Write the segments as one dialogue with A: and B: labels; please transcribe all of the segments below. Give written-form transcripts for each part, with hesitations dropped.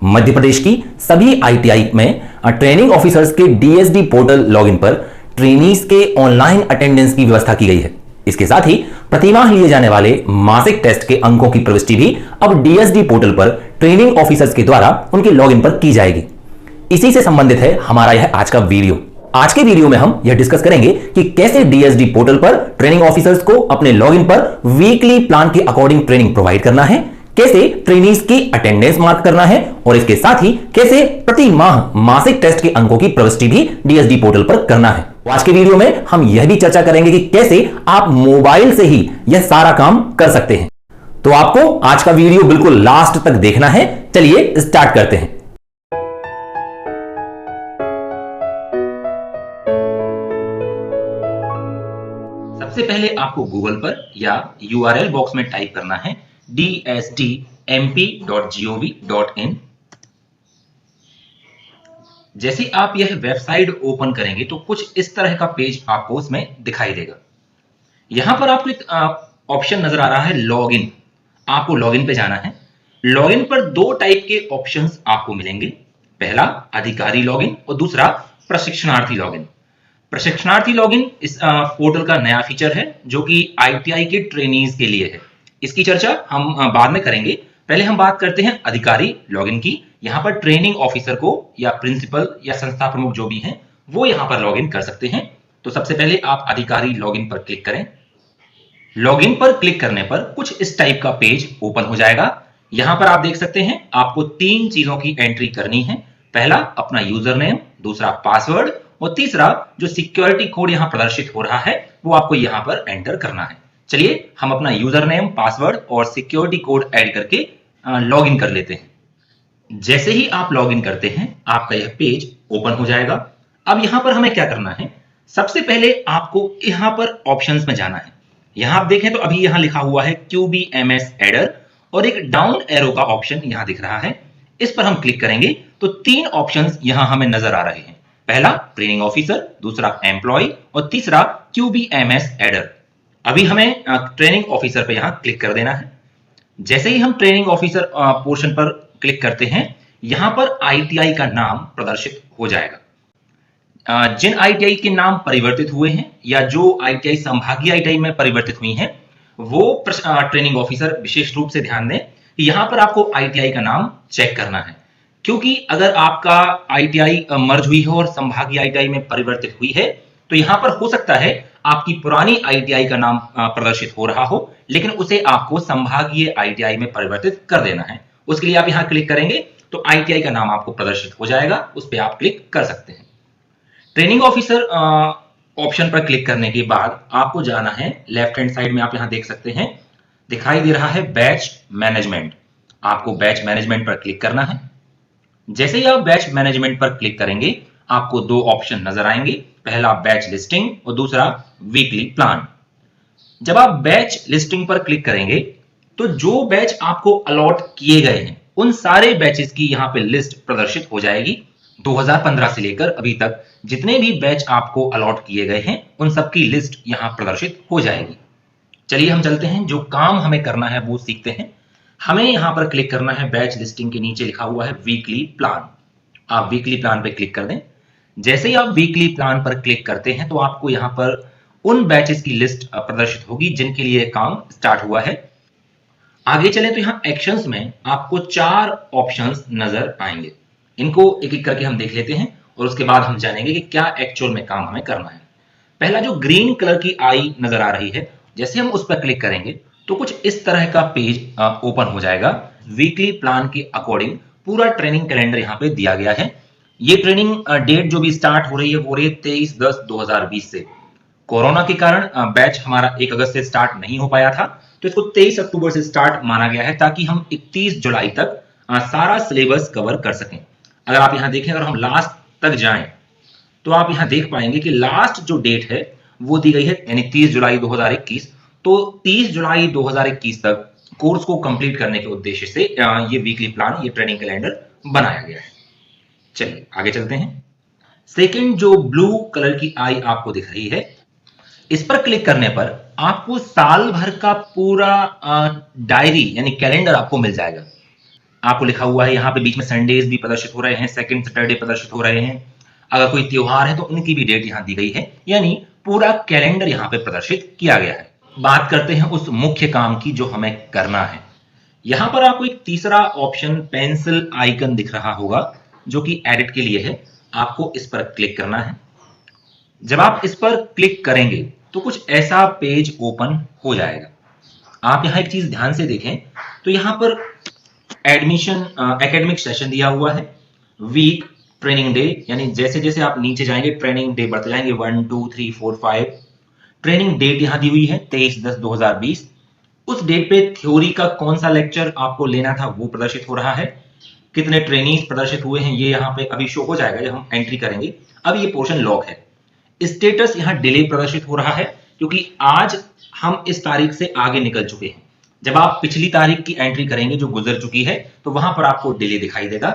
A: मध्य प्रदेश की सभी आईटीआई में ट्रेनिंग ऑफिसर्स के डीएसडी पोर्टल लॉगिन पर ट्रेनीज के ऑनलाइन अटेंडेंस की व्यवस्था की गई है। इसके साथ ही प्रतिमाह लिए जाने वाले मासिक टेस्ट के अंकों की प्रविष्टि भी अब डीएसडी पोर्टल पर ट्रेनिंग ऑफिसर्स के द्वारा उनके लॉगिन पर की जाएगी। इसी से संबंधित है हमारा यह आज का वीडियो। आज के वीडियो में हम यह डिस्कस करेंगे कि कैसे डीएसडी पोर्टल पर ट्रेनिंग ऑफिसर्स को अपने लॉगिन पर वीकली प्लान के अकॉर्डिंग ट्रेनिंग प्रोवाइड करना है, कैसे ट्रेनीज की अटेंडेंस मार्क करना है और इसके साथ ही कैसे प्रति माह मासिक टेस्ट के अंकों की प्रविष्टि भी डीएसडी पोर्टल पर करना है। आज के वीडियो में हम यह भी चर्चा करेंगे कि कैसे आप मोबाइल से ही यह सारा काम कर सकते हैं। तो आपको आज का वीडियो बिल्कुल लास्ट तक देखना है। चलिए स्टार्ट करते हैं। सबसे पहले आपको गूगल पर या यूआरएल बॉक्स में टाइप करना है dsdmp.gov.in। जैसे आप यह वेबसाइट ओपन करेंगे तो कुछ इस तरह का पेज आपको उसमें दिखाई देगा। यहां पर आपको एक ऑप्शन नजर आ रहा है लॉगिन। आपको लॉगिन पे जाना है। लॉगिन पर दो टाइप के ऑप्शंस आपको मिलेंगे, पहला अधिकारी लॉगिन और दूसरा प्रशिक्षणार्थी लॉगिन। प्रशिक्षणार्थी लॉगिन इस पोर्टल का नया फीचर है जो कि आईटीआई के ट्रेनीज के लिए है। इसकी चर्चा हम बाद में करेंगे। पहले हम बात करते हैं अधिकारी लॉगिन की। यहां पर ट्रेनिंग ऑफिसर को या प्रिंसिपल या संस्था प्रमुख जो भी हैं वो यहां पर लॉगिन कर सकते हैं। तो सबसे पहले आप अधिकारी लॉगिन पर क्लिक करें। लॉगिन पर क्लिक करने पर कुछ इस टाइप का पेज ओपन हो जाएगा। यहां पर आप देख सकते हैं आपको तीन चीजों की एंट्री करनी है, पहला अपना यूजर नेम, दूसरा पासवर्ड और तीसरा जो सिक्योरिटी कोड यहां प्रदर्शित हो रहा है वो आपको यहां पर एंटर करना है। चलिए हम अपना यूजर नेम, पासवर्ड और सिक्योरिटी कोड ऐड करके लॉगिन कर लेते हैं। जैसे ही आप लॉगिन करते हैं आपका यह पेज ओपन हो जाएगा। अब यहां पर हमें क्या करना है, सबसे पहले आपको यहां पर ऑप्शंस में जाना है। यहां आप देखें तो अभी यहां लिखा हुआ है QBMS एडर और एक डाउन एरो का ऑप्शन यहां दिख रहा है। इस पर हम क्लिक करेंगे तो तीन ऑप्शंस यहां हमें नजर आ रहे हैं, पहला ट्रेनिंग ऑफिसर, दूसरा एम्प्लॉय और तीसरा QBMS एडर। अभी हमें ट्रेनिंग ऑफिसर पर यहां क्लिक कर देना है। जैसे ही हम ट्रेनिंग ऑफिसर पोर्शन पर क्लिक करते हैं यहां पर आईटीआई का नाम प्रदर्शित हो जाएगा। जिन आईटीआई के नाम परिवर्तित हुए हैं या जो आईटीआई संभागीय आईटीआई में परिवर्तित हुई हैं वो ट्रेनिंग ऑफिसर विशेष रूप से ध्यान दें कि यहां पर आपको आईटीआई का नाम चेक करना है, क्योंकि अगर आपका आईटीआई मर्ज हुई हो और संभागीय आईटीआई में परिवर्तित हुई है तो यहां पर हो सकता है आपकी पुरानी आईटीआई का नाम प्रदर्शित हो रहा हो, लेकिन उसे आपको संभागीय आईटीआई में परिवर्तित कर देना है। उसके लिए आप यहां क्लिक करेंगे तो आईटीआई का नाम आपको प्रदर्शित हो जाएगा, उस पर आप क्लिक कर सकते हैं। ट्रेनिंग ऑफिसर ऑप्शन पर क्लिक करने के बाद आपको जाना है लेफ्ट हैंड साइड में, आप यहां देख सकते हैं दिखाई दे रहा है बैच मैनेजमेंट। आपको बैच मैनेजमेंट पर क्लिक करना है। जैसे ही आप बैच मैनेजमेंट पर क्लिक करेंगे आपको दो ऑप्शन नजर आएंगे, पहला बैच लिस्टिंग और दूसरा वीकली प्लान। जब आप बैच लिस्टिंग पर क्लिक करेंगे तो जो बैच आपको अलॉट किए गए हैं उन सारे बैचेस की यहां पे लिस्ट प्रदर्शित हो जाएगी। 2015 से लेकर अभी तक जितने भी बैच आपको अलॉट किए गए हैं उन सबकी लिस्ट यहां प्रदर्शित हो जाएगी। चलिए हम चलते हैं, जो काम हमें करना है वो सीखते हैं। हमें यहां पर क्लिक करना है, बैच लिस्टिंग के नीचे लिखा हुआ है वीकली प्लान। आप वीकली प्लान पे क्लिक कर दें। जैसे ही आप वीकली प्लान पर क्लिक करते हैं तो आपको यहां पर उन बैचेस की लिस्ट प्रदर्शित होगी जिनके लिए काम स्टार्ट हुआ है। आगे चलें तो यहां एक्शंस में आपको चार ऑप्शंस नजर आएंगे। इनको एक एक करके हम देख लेते हैं और उसके बाद हम जानेंगे कि क्या एक्चुअल में काम हमें करना है। पहला जो ग्रीन कलर की आई नजर आ रही है, जैसे हम उस पर क्लिक करेंगे तो कुछ इस तरह का पेज ओपन हो जाएगा। वीकली प्लान के अकॉर्डिंग पूरा ट्रेनिंग कैलेंडर यहाँ पे दिया गया है। ये ट्रेनिंग डेट जो भी स्टार्ट हो रही है वो रही है 23/10/2020 से। कोरोना के कारण बैच हमारा 1 अगस्त से स्टार्ट नहीं हो पाया था, तो इसको 23 अक्टूबर से स्टार्ट माना गया है ताकि हम 31 जुलाई तक सारा सिलेबस कवर कर सकें। अगर आप यहाँ देखें, अगर हम लास्ट तक जाएं तो आप यहाँ देख पाएंगे कि लास्ट जो डेट है वो दी गई है यानी 30 जुलाई 2021। तो 30 जुलाई 2021 तक कोर्स को कंप्लीट करने के उद्देश्य से ये वीकली प्लान, ये ट्रेनिंग कैलेंडर बनाया गया है। चलिए आगे चलते हैं। सेकंड जो ब्लू कलर की आई आपको दिख रही है, इस पर क्लिक करने पर आपको साल भर का पूरा डायरी यानी कैलेंडर आपको मिल जाएगा। आपको लिखा हुआ है यहाँ पे बीच में संडेज भी प्रदर्शित हो रहे हैं, सेकंड सैटरडे प्रदर्शित हो रहे हैं। अगर कोई त्योहार है तो उनकी भी डेट यहाँ दी गई है, यानी पूरा कैलेंडर यहाँ पे प्रदर्शित किया गया है। बात करते हैं उस मुख्य काम की जो हमें करना है। यहाँ पर आपको एक तीसरा ऑप्शन पेंसिल आइकन दिख रहा होगा जो कि एडिट के लिए है। आपको इस पर क्लिक करना है। जब आप इस पर क्लिक करेंगे तो कुछ ऐसा पेज ओपन हो जाएगा। आप यहाँ एक चीज ध्यान से देखें तो यहाँ पर एडमिशन एकेडमिक सेशन दिया हुआ है, वीक, ट्रेनिंग डे, यानी जैसे जैसे आप नीचे जाएंगे ट्रेनिंग डे बढ़ते जाएंगे, 1 2 3 4 5। ट्रेनिंग डेट यहाँ दी हुई है 23/10/2020। उस डेट पे थ्योरी का कौन सा लेक्चर आपको लेना था वो प्रदर्शित हो रहा है। कितने ट्रेनिंग्स प्रदर्शित हुए हैं ये यहाँ पे अभी शो हो जाएगा जब हम एंट्री करेंगे। अब ये पोर्शन लॉक है। स्टेटस यहाँ डिले प्रदर्शित हो रहा है क्योंकि आज हम इस तारीख से आगे निकल चुके हैं। जब आप पिछली तारीख की एंट्री करेंगे जो गुजर चुकी है तो वहां पर आपको डिले दिखाई देगा।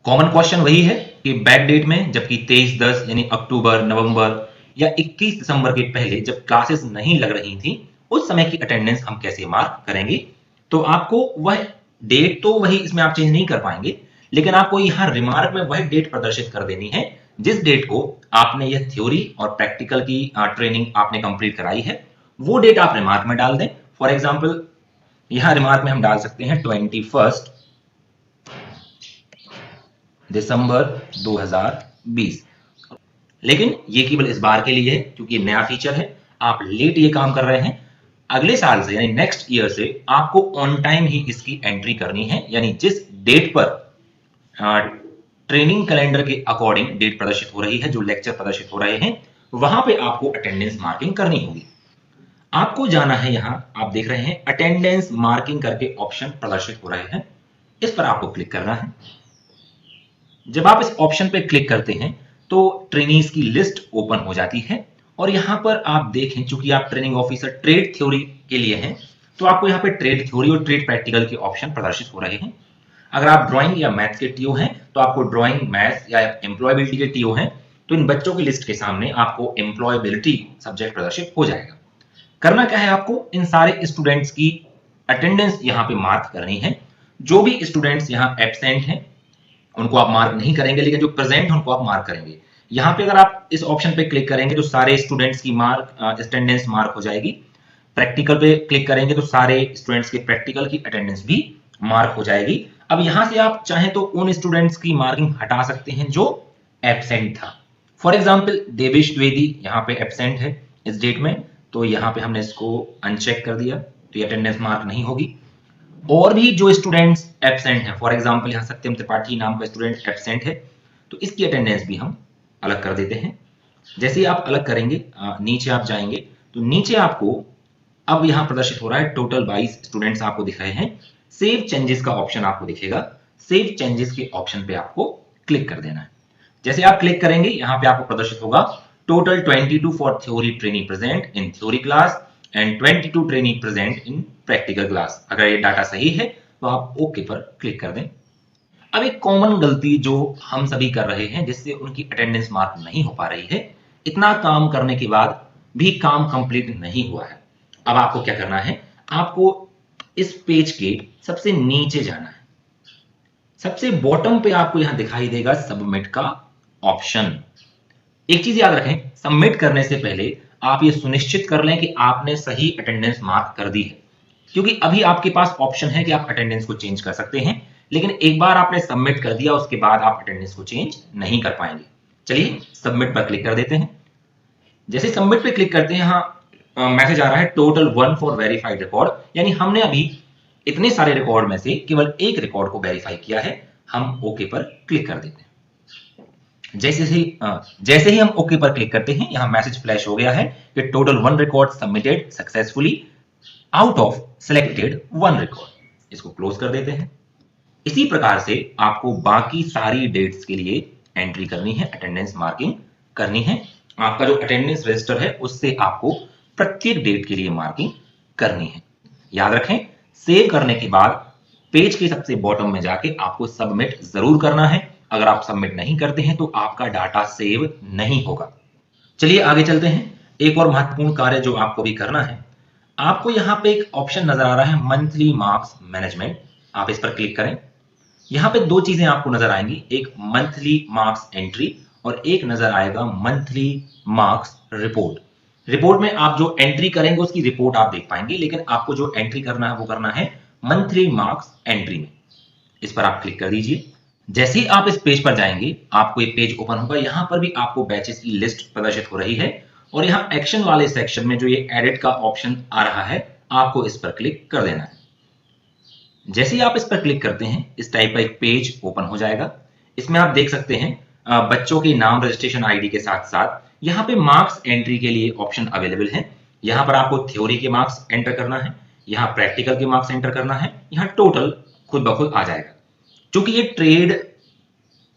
A: कॉमन क्वेश्चन वही है कि बैक डेट में, जबकि 23/10 यानी अक्टूबर, नवंबर या 21 दिसंबर के पहले जब क्लासेस नहीं लग रही थी उस समय की अटेंडेंस हम कैसे मार्क करेंगे। तो आपको वह डेट तो वही, इसमें आप चेंज नहीं कर पाएंगे, लेकिन आपको यहाँ रिमार्क में वह डेट प्रदर्शित कर देनी है जिस डेट को आपने यह थ्योरी और प्रैक्टिकल की ट्रेनिंग आपने कंप्लीट कराई है। वो डेट आप रिमार्क में डाल दें। फॉर एग्जांपल यहां रिमार्क में हम डाल सकते हैं 21 दिसंबर 2020। लेकिन ये केवल इस बार के लिए है क्योंकि नया फीचर है। आप लेट ये काम कर रहे हैं, अगले साल से यानी नेक्स्ट ईयर से आपको ऑन टाइम ही इसकी एंट्री करनी है, यानी जिस डेट पर ट्रेनिंग कैलेंडर के अकॉर्डिंग डेट प्रदर्शित हो रही है, जो लेक्चर प्रदर्शित हो रहे हैं, वहां पे आपको अटेंडेंस मार्किंग करनी होगी। आपको जाना है, यहां आप देख रहे हैं अटेंडेंस मार्किंग करके ऑप्शन प्रदर्शित हो रहे हैं, इस पर आपको क्लिक करना है। जब आप इस ऑप्शन पर क्लिक करते हैं तो ट्रेनीज की लिस्ट ओपन हो जाती है और यहां पर आप देखें, चूंकि आप ट्रेनिंग ऑफिसर ट्रेड थ्योरी के लिए हैं तो आपको यहां पे ट्रेड थ्योरी और ट्रेड प्रैक्टिकल के ऑप्शन प्रदर्शित हो रहे हैं। अगर आप ड्राइंग या मैथ्स के टीओ हैं तो आपको ड्राइंग, मैथ्स या एम्प्लॉयबिलिटी के टीओ हैं तो इन बच्चों की लिस्ट के सामने आपको एम्प्लॉयबिलिटी सब्जेक्ट प्रदर्शित हो जाएगा। करना क्या है, आपको इन सारे स्टूडेंट्स की अटेंडेंस यहाँ पे मार्क करनी है। जो भी स्टूडेंट्स यहाँ एब्सेंट हैं उनको आप मार्क नहीं करेंगे, लेकिन जो प्रेजेंट हैं उनको आप मार्क करेंगे। यहाँ पे अगर आप इस ऑप्शन पे क्लिक करेंगे तो सारे स्टूडेंट्स की अटेंडेंस मार्क हो जाएगी। प्रैक्टिकल पे क्लिक करेंगे तो सारे स्टूडेंट्स के प्रैक्टिकल की अटेंडेंस भी मार्क हो जाएगी। अब यहाँ से आप चाहें तो उन स्टूडेंट्स की मार्किंग हटा सकते हैं जो एब्सेंट था। फॉर एग्जाम्पल देवेश द्विवेदी यहाँ पे एब्सेंट है इस डेट में, तो यहाँ पे हमने इसको अनचेक कर दिया तो ये अटेंडेंस मार्क नहीं होगी। और भी जो स्टूडेंट्स एब्सेंट हैं, फॉर एग्जाम्पल यहाँ सत्यम त्रिपाठी नाम का स्टूडेंट एब्सेंट है तो इसकी अटेंडेंस भी हम अलग कर देते हैं। जैसे ही आप अलग करेंगे, नीचे आप जाएंगे तो नीचे आपको अब यहां प्रदर्शित हो रहा है टोटल 22 स्टूडेंट्स आपको दिख रहे हैं। सेव चेंजेस का ऑप्शन आपको दिखेगा। सेव चेंजेस के ऑप्शन पे आपको क्लिक कर देना है। जैसे आप क्लिक करेंगे यहाँ पे आपको प्रदर्शित होगा total 22 for theory training present in theory class and 22 training present in practical class. अगर ये डाटा सही है तो आप ओके पर क्लिक कर दें। अब एक कॉमन गलती जो हम सभी कर रहे हैं जिससे उनकी अटेंडेंस मार्क नहीं हो पा रही है, इतना काम करने के बाद भी काम कंप्लीट नहीं हुआ है। अब आपको क्या करना है, आपको इस पेज के सबसे नीचे जाना है। सबसे बॉटम पे आपको यहां दिखाई देगा सबमिट का ऑप्शन। एक चीज याद रखें, सबमिट करने से पहले आप ये सुनिश्चित कर लें कि आपने सही अटेंडेंस मार्क कर दी है, क्योंकि अभी आपके पास ऑप्शन है कि आप अटेंडेंस को चेंज कर सकते हैं, लेकिन एक बार आपने सबमिट कर दिया उसके बाद आप अटेंडेंस को चेंज नहीं कर पाएंगे। चलिए सबमिट पर क्लिक कर देते हैं। जैसे सबमिट पे क्लिक करते हैं, यहाँ मैसेज आ रहा है टोटल 1 फॉर वेरीफाइड रिकॉर्ड, यानी हमने अभी इतने सारे रिकॉर्ड में से केवल एक रिकॉर्ड को वेरीफाई किया है। हम ओके पर क्लिक कर देते हैं। जैसे ही हम ओके पर क्लिक करते हैं यहाँ मैसेज फ्लैश हो गया है कि total 1 record submitted successfully out of selected 1 record. इसको क्लोज कर देते हैं। इसी प्रकार से आपको बाकी सारी डेट्स के लिए एंट्री करनी है, अटेंडेंस मार्किंग करनी है। आपका जो अटेंडेंस रजिस्टर है उससे आपको प्रत्येक डेट के लिए मार्किंग करनी है। याद रखें, सेव करने के बाद पेज के सबसे बॉटम में जाके आपको सबमिट जरूर करना है। अगर आप सबमिट नहीं करते हैं तो आपका डाटा सेव नहीं होगा। चलिए आगे चलते हैं। एक और महत्वपूर्ण कार्य जो आपको भी करना है, आपको यहाँ पे एक ऑप्शन नजर आ रहा है मंथली मार्क्स मैनेजमेंट। आप इस पर क्लिक करें। यहाँ पे दो चीजें आपको नजर आएंगी, एक मंथली मार्क्स एंट्री और एक नजर आएगा मंथली मार्क्स रिपोर्ट। रिपोर्ट में आप जो एंट्री करेंगे उसकी रिपोर्ट आप देख पाएंगे, लेकिन आपको जो एंट्री करना है वो करना है मंथली मार्क्स एंट्री में। इस पर आप क्लिक कर दीजिए। जैसे ही आप इस पेज पर जाएंगे आपको एक पेज ओपन होगा। यहां पर भी आपको बैचेस की लिस्ट प्रदर्शित हो रही है और यहाँ एक्शन वाले सेक्शन में जो ये एडिट का ऑप्शन आ रहा है आपको इस पर क्लिक कर देना है। जैसे ही आप इस पर क्लिक करते हैं इस टाइप का एक पेज ओपन हो जाएगा। इसमें आप देख सकते हैं बच्चों के नाम रजिस्ट्रेशन आईडी के साथ साथ यहाँ पे मार्क्स एंट्री के लिए ऑप्शन अवेलेबल है। यहाँ पर आपको थ्योरी के मार्क्स एंटर करना है, यहाँ प्रैक्टिकल के मार्क्स एंटर करना है, यहाँ टोटल खुद ब खुद आ जाएगा। क्योंकि ये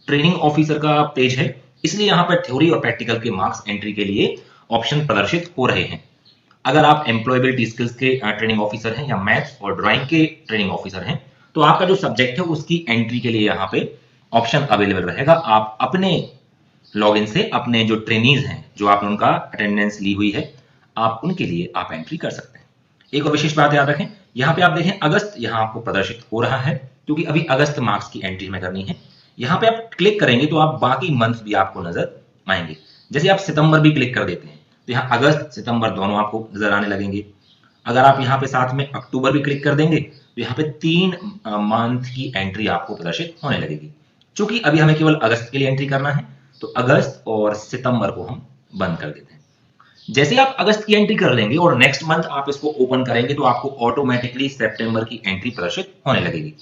A: ट्रेनिंग ऑफिसर का पेज है इसलिए यहाँ पर थ्योरी और प्रैक्टिकल के मार्क्स एंट्री के लिए ऑप्शन प्रदर्शित हो रहे हैं। अगर आप एम्प्लॉयबिलिटी स्किल्स के ट्रेनिंग ऑफिसर हैं या मैथ्स और ड्राइंग के ट्रेनिंग ऑफिसर हैं तो आपका जो सब्जेक्ट है उसकी एंट्री के लिए यहाँ पे ऑप्शन अवेलेबल रहेगा। आप अपने लॉगिन से अपने जो ट्रेनीज हैं जो आपने उनका अटेंडेंस ली हुई है आप उनके लिए आप एंट्री कर सकते हैं। एक और विशेष बात याद रखें, यहाँ पे आप देखें अगस्त यहाँ आपको प्रदर्शित हो रहा है क्योंकि अभी अगस्त मार्क्स की एंट्री में करनी है। यहाँ पे आप क्लिक करेंगे तो आप बाकी मंथ भी आपको नजर आएंगे। जैसे आप सितंबर भी क्लिक कर देते हैं तो यहाँ अगस्त सितंबर दोनों आपको नजर आने लगेंगे। अगर आप यहाँ पे साथ में अक्टूबर भी क्लिक कर देंगे तो यहाँ पे 3 मंथ की एंट्री आपको प्रदर्शित होने लगेगी। क्योंकि अभी हमें केवल अगस्त के लिए एंट्री करना है तो अगस्त और सितंबर को हम बंद कर देते हैं। जैसे आप अगस्त की एंट्री कर लेंगे और नेक्स्ट मंथ आप इसको ओपन करेंगे तो आपको ऑटोमेटिकली सितंबर की एंट्री प्रदर्शित होने लगेगी।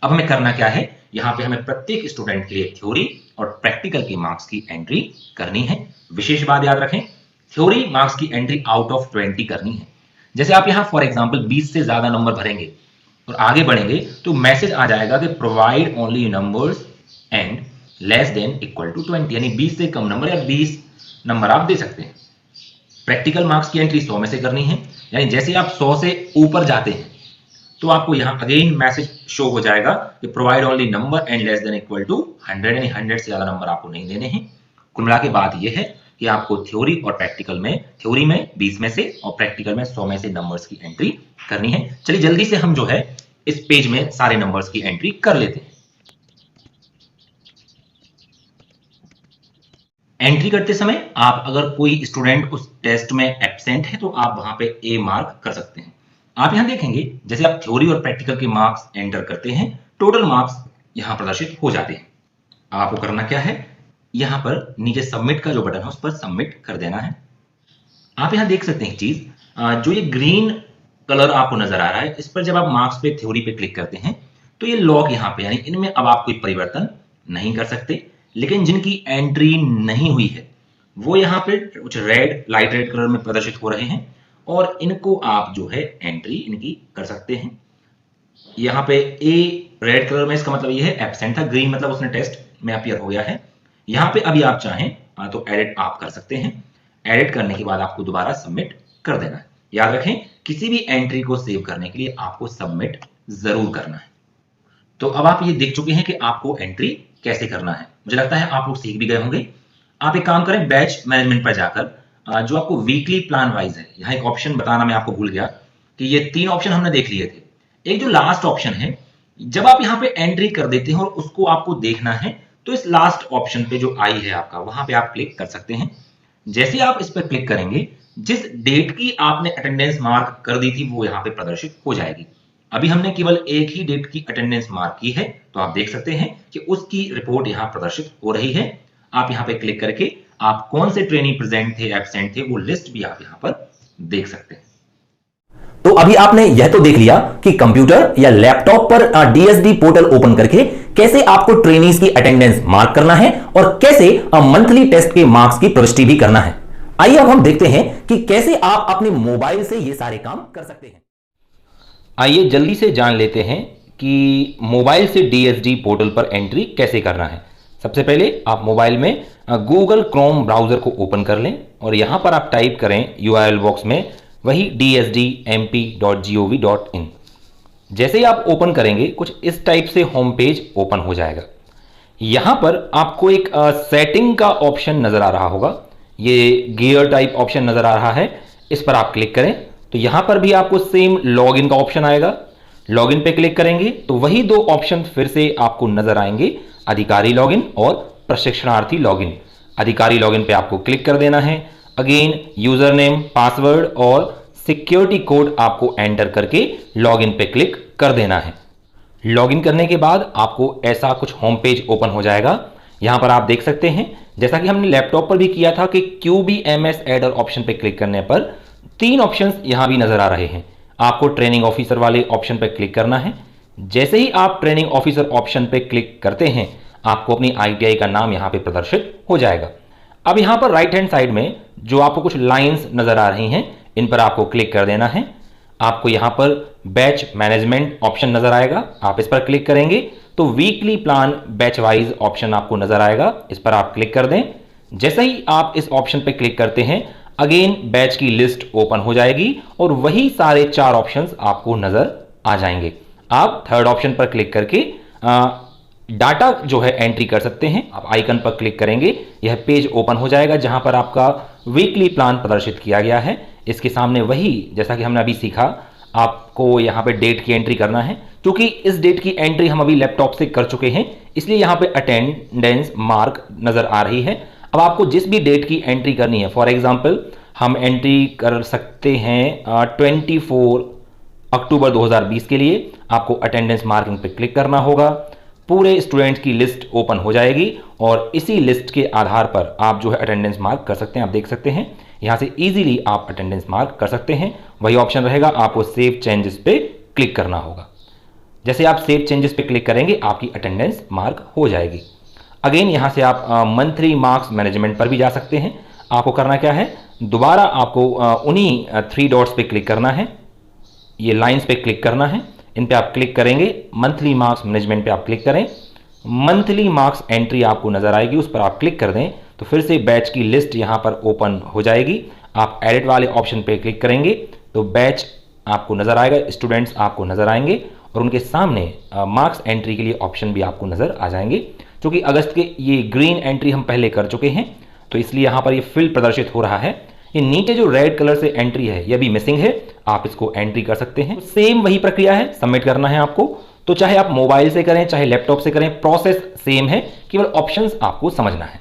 A: अब हमें करना क्या है, यहाँ पे हमें प्रत्येक स्टूडेंट के लिए थ्योरी और प्रैक्टिकल की मार्क्स की एंट्री करनी है। विशेष बात याद रखें, थ्योरी मार्क्स की एंट्री आउट ऑफ 20 करनी है। जैसे आप यहाँ फॉर एग्जांपल 20 से ज्यादा नंबर भरेंगे और आगे बढ़ेंगे तो मैसेज आ जाएगा कि provide only numbers and less than equal to 20, यानी 20 से कम नंबर या 20 नंबर आप दे सकते हैं। प्रैक्टिकल मार्क्स की एंट्री 100 में से करनी है, यानी जैसे आप 100 से ऊपर जाते हैं तो आपको यहाँ अगेन मैसेज शो हो जाएगा कि provide only number and less than equal to 100, यानी 100 से ज्यादा नंबर आपको नहीं देने हैं। कुल मिला के बात यह है कि आपको थ्योरी और प्रैक्टिकल में, थ्योरी में 20 में से और प्रैक्टिकल में 100 में से नंबर्स की एंट्री करनी है। चलिए जल्दी से हम जो है इस पेज में सारे नंबर्स की एंट्री कर लेते हैं। एंट्री करते समय आप अगर कोई स्टूडेंट उस टेस्ट में एब्सेंट है तो आप वहां पे ए मार्क कर सकते हैं। आप यहां देखेंगे जैसे आप थ्योरी और प्रैक्टिकल के मार्क्स एंटर करते हैं टोटल मार्क्स यहां प्रदर्शित हो जाते हैं। आपको करना क्या है, यहां पर नीचे सबमिट का जो बटन है उस पर सबमिट कर देना है। आप यहां देख सकते हैं चीज, जो ये ग्रीन कलर आपको नजर आ रहा है इस पर जब आप मार्क्स पे थ्योरी पे क्लिक करते हैं तो ये लॉग यहाँ पे, यानी इनमें अब आप कोई परिवर्तन नहीं कर सकते। लेकिन जिनकी एंट्री नहीं हुई है वो यहाँ पे कुछ रेड, लाइट रेड कलर में प्रदर्शित हो रहे हैं और इनको आप जो है एंट्री इनकी कर सकते हैं। यहाँ पे ए रेड कलर में, इसका मतलब ये है एब्सेंट था, ग्रीन मतलब उसने टेस्ट में अपीयर हो गया है। यहाँ पे अभी आप चाहें तो एडिट आप कर सकते हैं। एडिट करने के बाद आपको दोबारा सबमिट कर देना है। याद रखें किसी भी एंट्री को सेव करने के लिए आपको सबमिट जरूर करना है। तो अब आप ये देख चुके हैं कि आपको एंट्री कैसे करना है। मुझे लगता है आप लोग सीख भी गए होंगे। आप एक काम करें, बैच मैनेजमेंट पर जाकर जो आपको वीकली प्लान वाइज है, यहाँ एक ऑप्शन बताना मैं आपको भूल गया कि ये 3 ऑप्शन हमने देख लिए थे। एक जो लास्ट ऑप्शन है, जब आप यहाँ पे एंट्री कर देते हैं और उसको आपको देखना है तो इस लास्ट ऑप्शन पे जो आई है आपका, वहां पे आप क्लिक कर सकते हैं। जैसे आप इस पर क्लिक करेंगे जिस डेट की आपने अटेंडेंस मार्क कर दी थी वो यहाँ पे प्रदर्शित हो जाएगी। अभी हमने केवल एक ही डेट की अटेंडेंस मार्क की है तो आप देख सकते हैं कि उसकी रिपोर्ट यहाँ प्रदर्शित हो रही है। आप यहाँ पे क्लिक करके आप कौन से ट्रेनी प्रेजेंट थे, एब्सेंट थे, वो लिस्ट भी आप यहाँ पर देख सकते हैं।
B: तो अभी आपने यह तो देख लिया कि कंप्यूटर या लैपटॉप पर डीएसडी पोर्टल ओपन करके कैसे आपको ट्रेनीज की अटेंडेंस मार्क करना है और कैसे मंथली टेस्ट के मार्क्स की प्रविष्टि भी करना है। आइए अब हम देखते हैं कि कैसे आप अपने मोबाइल से ये सारे काम कर सकते हैं।
A: आइए जल्दी से जान लेते हैं कि मोबाइल से डीएसडी पोर्टल पर एंट्री कैसे करना है। सबसे पहले आप मोबाइल में गूगल क्रोम ब्राउजर को ओपन कर लें और यहां पर आप टाइप करें यूआरएल बॉक्स में वही dsdmp.gov.in। जैसे ही आप ओपन करेंगे कुछ इस टाइप से होम पेज ओपन हो जाएगा। यहां पर आपको एक सेटिंग का ऑप्शन नजर आ रहा होगा, ये गियर टाइप ऑप्शन नजर आ रहा है, इस पर आप क्लिक करें तो यहां पर भी आपको सेम लॉगिन का ऑप्शन आएगा। लॉगिन पे क्लिक करेंगे तो वही दो ऑप्शन फिर से आपको नजर आएंगे, अधिकारी लॉगिन और प्रशिक्षणार्थी लॉगिन। अधिकारी लॉगिन पे आपको क्लिक कर देना है। अगेन यूजर नेम, पासवर्ड और सिक्योरिटी कोड आपको एंटर करके लॉगिन पे क्लिक कर देना है। लॉगिन करने के बाद आपको ऐसा कुछ होम पेज ओपन हो जाएगा। यहां पर आप देख सकते हैं, जैसा कि हमने लैपटॉप पर भी किया था कि QBMS एडर ऑप्शन पे क्लिक करने पर 3 ऑप्शंस यहां भी नजर आ रहे हैं। आपको ट्रेनिंग ऑफिसर वाले ऑप्शन पर क्लिक करना है। जैसे ही आप ट्रेनिंग ऑफिसर ऑप्शन पर क्लिक करते हैं, आपको अपनी ITI का नाम यहां पे प्रदर्शित हो जाएगा। अब यहां पर राइट हैंड साइड में जो आपको कुछ लाइंस नजर आ रही हैं, इन पर आपको क्लिक कर देना है। आपको यहां पर बैच मैनेजमेंट ऑप्शन नजर आएगा, आप इस पर क्लिक करेंगे तो weekly plan batch wise option आपको नजर आएगा, इस पर आप क्लिक कर दें। जैसे ही आप इस ऑप्शन पर क्लिक करते हैं, अगेन बैच की लिस्ट ओपन हो जाएगी और वही सारे 4 ऑप्शंस आपको नजर आ जाएंगे। आप थर्ड ऑप्शन पर क्लिक करके डाटा जो है एंट्री कर सकते हैं। आप आइकन पर क्लिक करेंगे, यह पेज ओपन हो जाएगा जहां पर आपका वीकली प्लान प्रदर्शित किया गया है। इसके सामने वही, जैसा कि हमने अभी सीखा, आपको यहां पे डेट की एंट्री करना है। क्योंकि इस डेट की एंट्री हम अभी लैपटॉप से कर चुके हैं, इसलिए यहां पे अटेंडेंस मार्क नजर आ रही है। अब आपको जिस भी डेट की एंट्री करनी है, फॉर एग्जाम्पल हम एंट्री कर सकते हैं 24 अक्टूबर 2020 के लिए। आपको अटेंडेंस मार्किंग पे क्लिक करना होगा। पूरे स्टूडेंट्स की लिस्ट ओपन हो जाएगी और इसी लिस्ट के आधार पर आप जो है अटेंडेंस मार्क कर सकते हैं। आप देख सकते हैं यहां से इजीली आप अटेंडेंस मार्क कर सकते हैं। वही ऑप्शन रहेगा, आपको सेव चेंजेस पे क्लिक करना होगा। जैसे आप सेव चेंजेस पे क्लिक करेंगे, आपकी अटेंडेंस मार्क हो जाएगी। अगेन यहां से आप मंथली मार्क्स मैनेजमेंट पर भी जा सकते हैं। आपको करना क्या है, दोबारा आपको उन्हीं 3 डॉट्स पे क्लिक करना है, ये लाइंस पे क्लिक करना है, इन पे आप क्लिक करेंगे। मंथली मार्क्स मैनेजमेंट पे आप क्लिक करें, मंथली मार्क्स एंट्री आपको नजर आएगी, उस पर आप क्लिक कर दें तो फिर से बैच की लिस्ट यहां पर ओपन हो जाएगी। आप एडिट वाले ऑप्शन पे क्लिक करेंगे तो बैच आपको नजर आएगा, स्टूडेंट्स आपको नजर आएंगे और उनके सामने मार्क्स एंट्री के लिए ऑप्शन भी आपको नजर आ जाएंगे। क्योंकि अगस्त के ये ग्रीन एंट्री हम पहले कर चुके हैं, तो इसलिए यहां पर ये फील्ड प्रदर्शित हो रहा है। ये नीचे जो रेड कलर से एंट्री है, यह भी मिसिंग है, आप इसको एंट्री कर सकते हैं। सेम वही प्रक्रिया है, सबमिट करना है आपको। तो चाहे आप मोबाइल से करें चाहे लैपटॉप से करें, प्रोसेस सेम है, केवल ऑप्शंस आपको समझना है।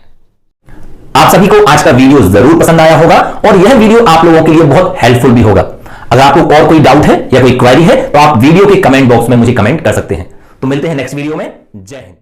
B: आप सभी को आज का वीडियो जरूर पसंद आया होगा और यह वीडियो आप लोगों के लिए बहुत हेल्पफुल भी होगा। अगर आपको और कोई डाउट है या कोई क्वेरी है तो आप वीडियो के कमेंट बॉक्स में मुझे कमेंट कर सकते हैं। तो मिलते हैं नेक्स्ट वीडियो में। जय हिंद।